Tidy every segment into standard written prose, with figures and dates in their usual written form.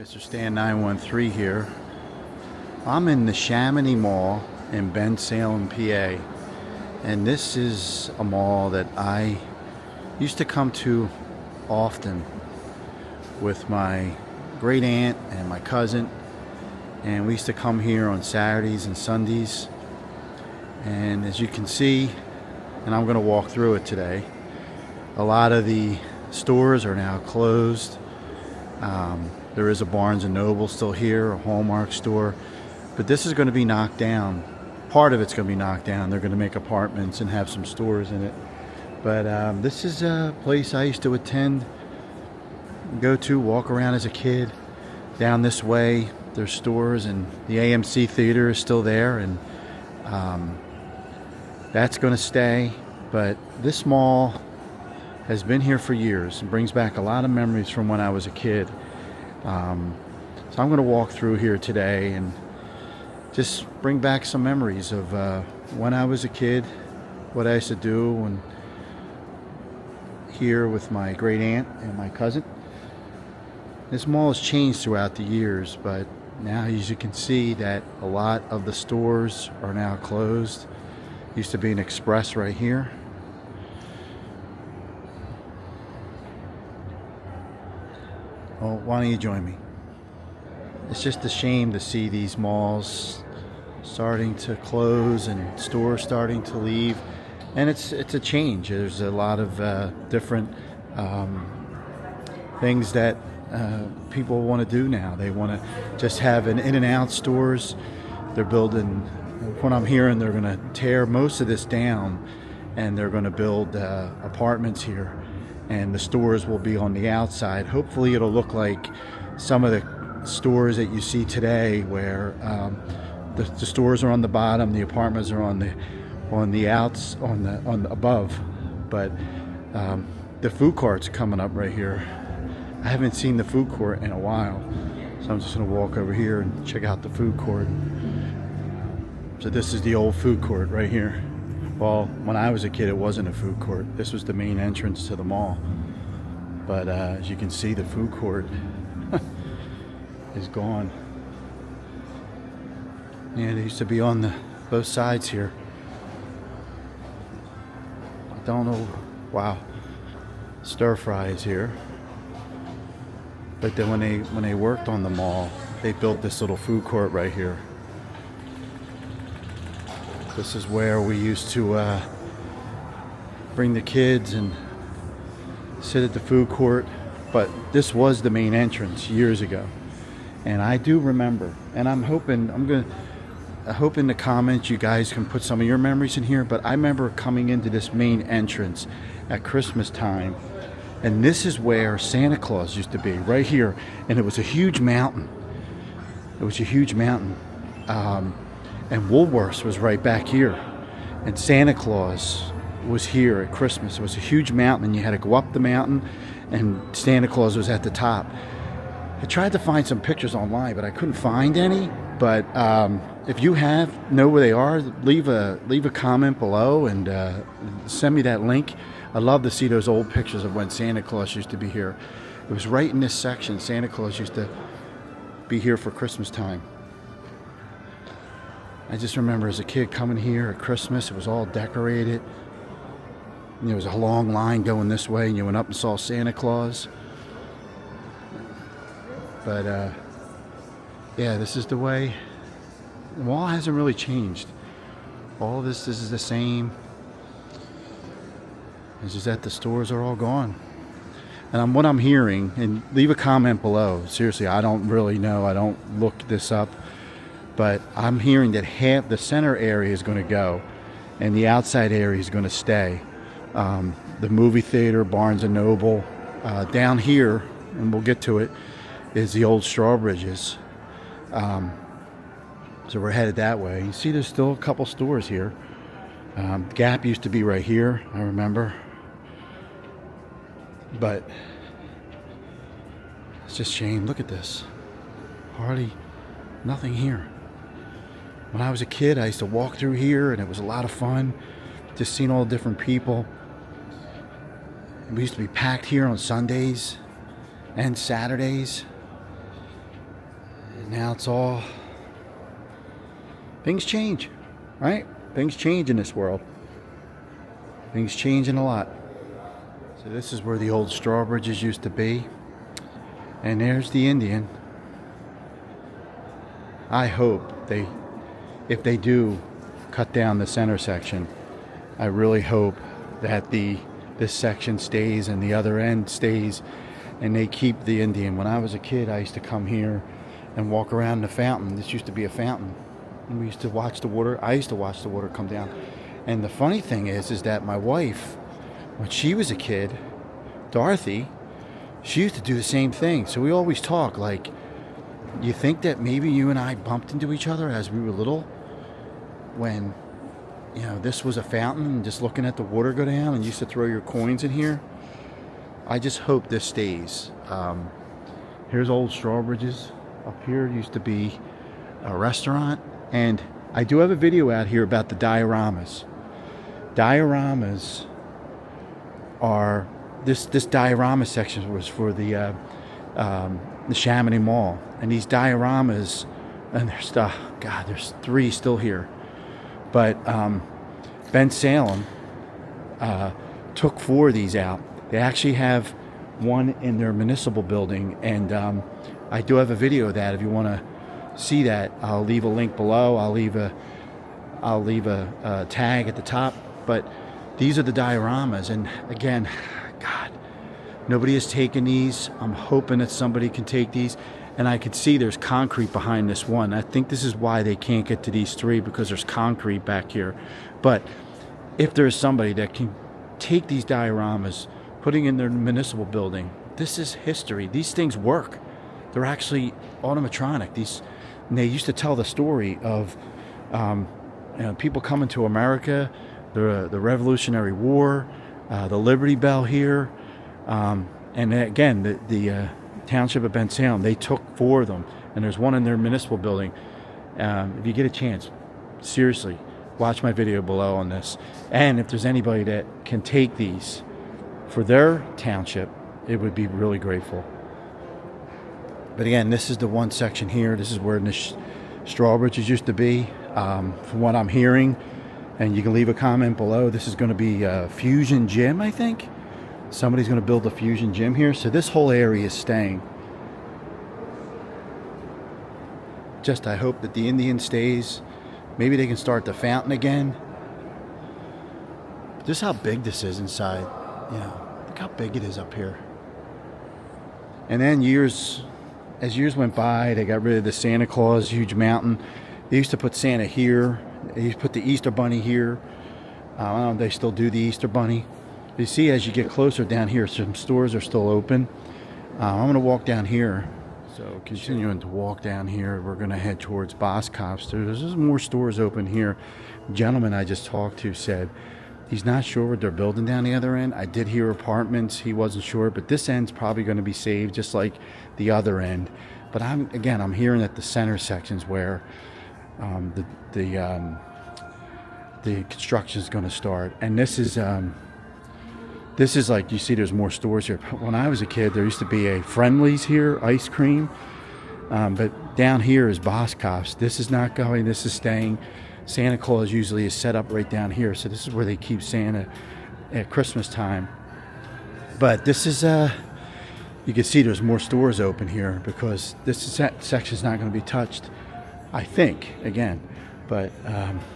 Mr. Stan 913 here. I'm in Neshaminy Mall in Bensalem, PA, and this is a mall that I used to come to often with my great aunt and my cousin, and we used to come here on Saturdays and Sundays. And as you can see, and I'm going to walk through it today, a lot of the stores are now closed. There is a Barnes & Noble still here, a Hallmark store, but this is going to be knocked down. Part of it's going to be knocked down. They're going to make apartments and have some stores in it. But this is a place I used to attend, go to, walk around as a kid. Down this way, there's stores, and the AMC theater is still there, and that's going to stay. But this mall has been here for years and brings back a lot of memories from when I was a kid. So I'm going to walk through here today and just bring back some memories of when I was a kid, what I used to do when here with my great aunt and my cousin. This mall has changed throughout the years, but now as you can see that a lot of the stores are now closed. Used to be an Express right here. Well, why don't you join me? It's just a shame to see these malls starting to close and stores starting to leave, and it's a change. There's a lot of different things that people want to do now. They want to just have an in-and-out stores. They're building, what I'm hearing, they're going to tear most of this down, and they're going to build apartments here. And the stores will be on the outside. Hopefully it'll look like some of the stores that you see today, where the stores are on the bottom, the apartments are on the outs, on the above. But the food court's coming up right here. I haven't seen the food court in a while, so I'm just gonna walk over here and check out the food court. So this is the old food court right here. Well, when I was a kid, it wasn't a food court. This was the main entrance to the mall. But as you can see, the food court is gone. Yeah, they used to be on both sides here. I don't know. Wow, stir fry is here. But then when they worked on the mall, they built this little food court right here. This is where we used to bring the kids and sit at the food court. But this was the main entrance years ago, and I do remember. And I hope in the comments you guys can put some of your memories in here. But I remember coming into this main entrance at Christmas time, and this is where Santa Claus used to be, right here. And it was a huge mountain. It was a huge mountain. And Woolworths was right back here. And Santa Claus was here at Christmas. It was a huge mountain, and you had to go up the mountain, and Santa Claus was at the top. I tried to find some pictures online, but I couldn't find any. But if you know where they are, leave a comment below and send me that link. I'd love to see those old pictures of when Santa Claus used to be here. It was right in this section. Santa Claus used to be here for Christmas time. I just remember as a kid coming here at Christmas, it was all decorated. And there was a long line going this way, and you went up and saw Santa Claus. But yeah, this is the way. The mall hasn't really changed. All this is the same. It's just that the stores are all gone. And what I'm hearing, and leave a comment below. Seriously, I don't really know. I don't look this up. But I'm hearing that half the center area is going to go, and the outside area is going to stay. The movie theater, Barnes & Noble. Down here, and we'll get to it, is the old Strawbridges. So we're headed that way. You see there's still a couple stores here. Gap used to be right here, I remember. But it's just a shame. Look at this. Hardly nothing here. When I was a kid, I used to walk through here, and it was a lot of fun. Just seeing all the different people. We used to be packed here on Sundays and Saturdays. Now it's all, things change, right? Things change in this world. Things changing a lot. So this is where the old straw bridges used to be. And there's the Indian. I hope if they do cut down the center section, I really hope that this section stays and the other end stays, and they keep the Indian. When I was a kid, I used to come here and walk around the fountain. This used to be a fountain, and we used to watch the water. I used to watch the water come down. And the funny thing is that my wife, when she was a kid, Dorothy, she used to do the same thing. So we always talk like, you think that maybe you and I bumped into each other as we were little, when, you know, this was a fountain and just looking at the water go down and you used to throw your coins in here. I just hope this stays. Here's old Strawbridges. Up here used to be a restaurant, and I do have a video out here about the dioramas. Dioramas are, this diorama section was for the Neshaminy Mall, and these dioramas, and there's 3 still here, but Ben Salem took 4 of these out. They actually have one in their municipal building, and I do have a video of that. If you want to see that, I'll leave a link below. I'll leave a tag at the top. But these are the dioramas, and again, God, nobody has taken these. I'm hoping that somebody can take these, and I can see there's concrete behind this one. I think this is why they can't get to these 3, because there's concrete back here. But if there's somebody that can take these dioramas, putting in their municipal building, this is history. These things work. They're actually automatronic. And they used to tell the story of people coming to America, the Revolutionary War, the Liberty Bell here, and again, the township of Ben Salem, they took 4 of them, and there's one in their municipal building. If you get a chance, seriously, watch my video below on this. And if there's anybody that can take these for their township, it would be really grateful. But again, this is the one section here. This is where the Strawbridges used to be, from what I'm hearing. And you can leave a comment below. This is going to be a Fusion Gym, I think. Somebody's going to build a Fusion Gym here. So this whole area is staying. Just I hope that the Indian stays. Maybe they can start the fountain again. Just how big this is inside. Look how big it is up here. And then as years went by, they got rid of the Santa Claus huge mountain. They used to put Santa here. They used to put the Easter Bunny here. I don't know if they still do the Easter Bunny. You see, as you get closer down here, some stores are still open. I'm going to walk down here. So continuing to walk down here, we're going to head towards Boscov's. There's more stores open here. The gentleman I just talked to said he's not sure what they're building down the other end. I did hear apartments. He wasn't sure, but this end's probably going to be saved just like the other end. But I'm hearing that the center section's where the construction is going to start. And this is like, you see there's more stores here. When I was a kid, there used to be a Friendly's here, ice cream. But down here is Boscov's. This is not going, this is staying. Santa Claus usually is set up right down here. So this is where they keep Santa at Christmas time. But this is, you can see there's more stores open here because this section is not going to be touched, I think, again. But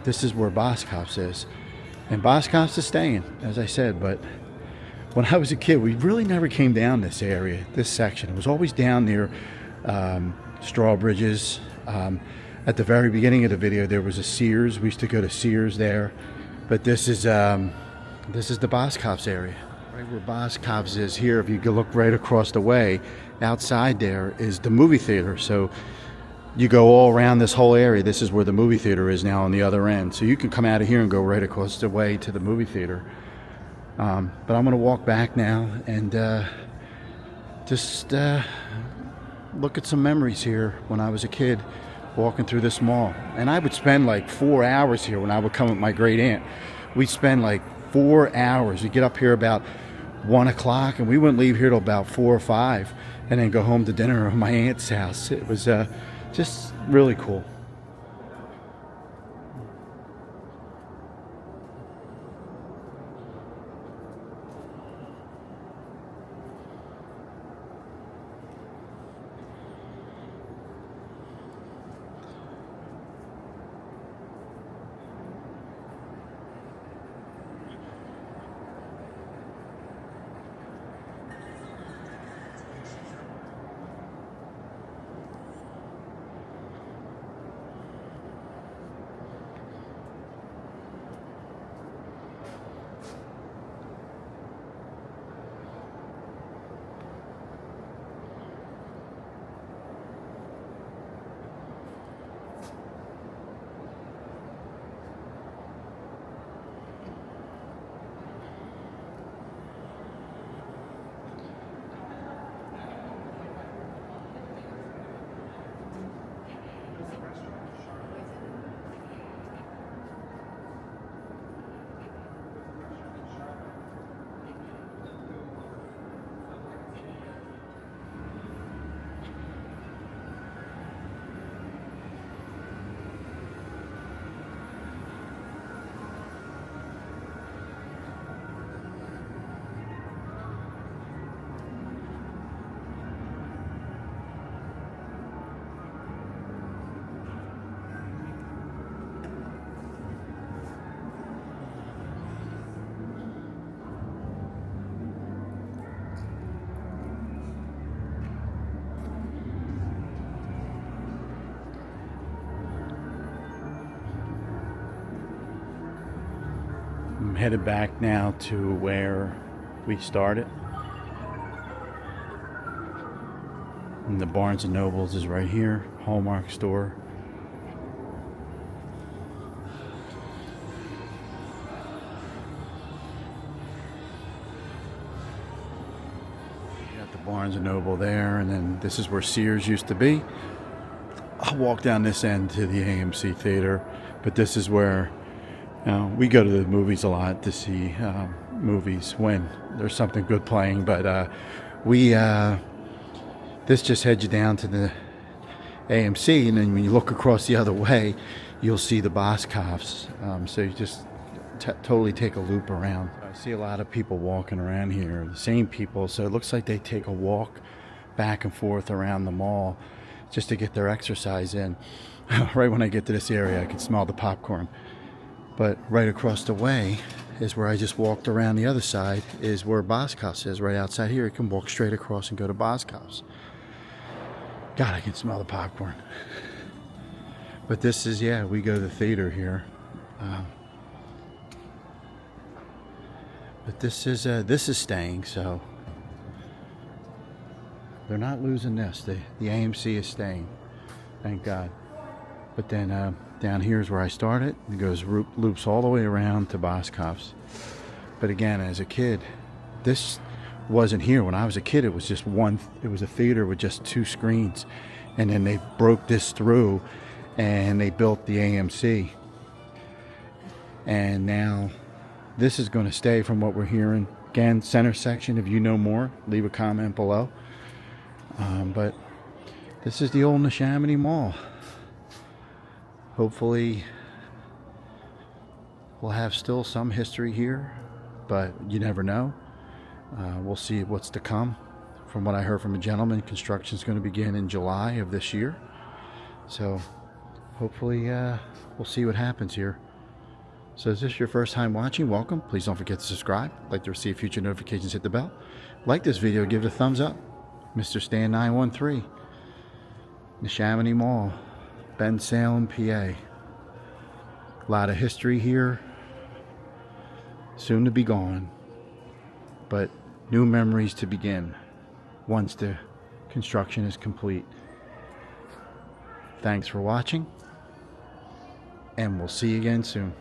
this is where Boscov's is. And Boscov's is staying, as I said. But when I was a kid, we really never came down this area, this section. It was always down near Strawbridges. At the very beginning of the video, there was a Sears. We used to go to Sears there. But this is the Boscov's area. Right where Boscov's is here, if you can look right across the way, outside there is the movie theater. So you go all around this whole area. This is where the movie theater is now on the other end. So you can come out of here and go right across the way to the movie theater. But I'm going to walk back now and just look at some memories here when I was a kid walking through this mall. And I would spend like 4 hours here when I would come with my great aunt. We'd spend like 4 hours. We'd get up here about 1 o'clock and we wouldn't leave here till about 4 or 5 and then go home to dinner at my aunt's house. It was Just really cool. I'm headed back now to where we started. And the Barnes & Nobles is right here, Hallmark store. Got the Barnes & Noble there, and then this is where Sears used to be. I'll walk down this end to the AMC theater, but this is where we go to the movies a lot to see movies when there's something good playing, but this just heads you down to the AMC, and then when you look across the other way, you'll see the Boscovs. So you just totally take a loop around. I see a lot of people walking around here, the same people, so it looks like they take a walk back and forth around the mall just to get their exercise in. Right when I get to this area, I can smell the popcorn. But right across the way is where I just walked around. The other side is where Boscov's is, right outside here. You can walk straight across and go to Boscov's. God, I can smell the popcorn. But this is, yeah, we go to the theater here. But this is staying, so they're not losing this. The AMC is staying, thank God. But then down here is where I started. It goes loops all the way around to Boscov's. But again, as a kid, this wasn't here. When I was a kid, it was just it was a theater with just 2 screens. And then they broke this through and they built the AMC. And now this is going to stay from what we're hearing. Again, center section, if you know more, leave a comment below. But this is the old Neshaminy Mall. Hopefully we'll have still some history here, but you never know. We'll see what's to come. From what I heard from a gentleman, construction is going to begin in July of this year. So hopefully we'll see what happens here. So is this your first time watching? Welcome. Please don't forget to subscribe. Like to receive future notifications, hit the bell. Like this video, give it a thumbs up. Mr. Stan 913, Neshaminy Mall, Bensalem, PA. A lot of history here, soon to be gone, but new memories to begin once the construction is complete. Thanks for watching, and we'll see you again soon.